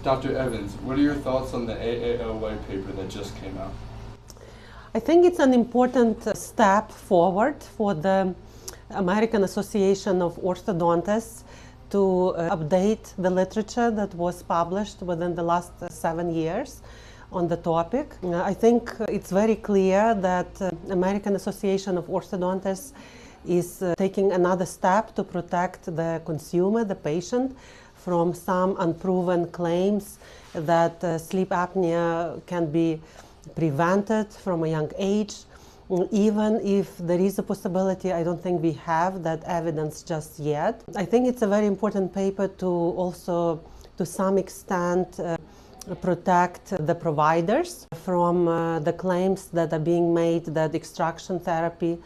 Dr. Evans, what are your thoughts on the AAO white paper that just came out? I think it's an important step forward for the American Association of Orthodontists to update the literature that was published within the last 7 years on the topic. I think it's very clear that American Association of Orthodontists is taking another step to protect the consumer, the patient, from some unproven claims that sleep apnea can be prevented from a young age. Even if there is a possibility, I don't think we have that evidence just yet. I think it's a very important paper to also, to some extent, protect the providers from the claims that are being made that extraction therapy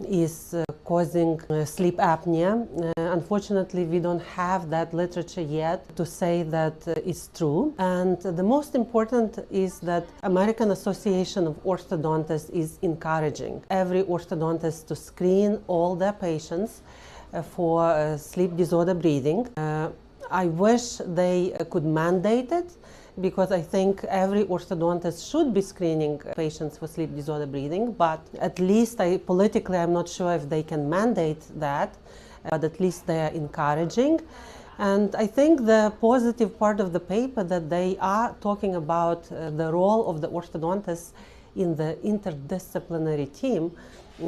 is causing sleep apnea. Unfortunately, we don't have that literature yet to say that it's true. And the most important is that American Association of Orthodontists is encouraging every orthodontist to screen all their patients for sleep disorder breathing. I wish they could mandate it, because I think every orthodontist should be screening patients for sleep disorder breathing, but at least politically I'm not sure if they can mandate that, but at least they are encouraging. And I think the positive part of the paper that they are talking about the role of the orthodontists in the interdisciplinary team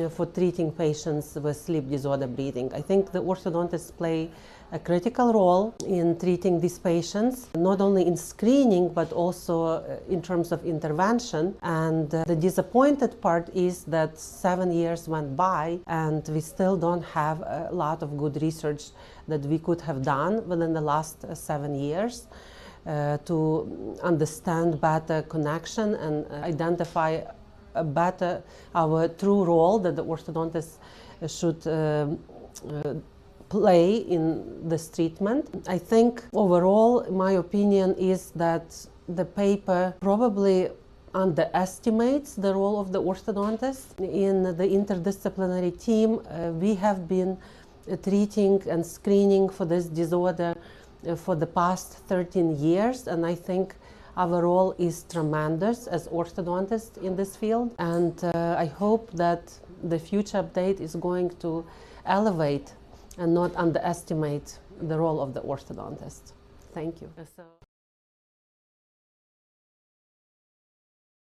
for treating patients with sleep disorder breathing. I think the orthodontists play a critical role in treating these patients, not only in screening, but also in terms of intervention. And the disappointed part is that 7 years went by and we still don't have a lot of good research that we could have done within the last 7 years to understand better connection and identify better our true role that the orthodontists should play in this treatment. I think overall, my opinion is that the paper probably underestimates the role of the orthodontist. In the interdisciplinary team, we have been treating and screening for this disorder for the past 13 years, and I think our role is tremendous as orthodontists in this field. And I hope that the future update is going to elevate and not underestimate the role of the orthodontist. Thank you.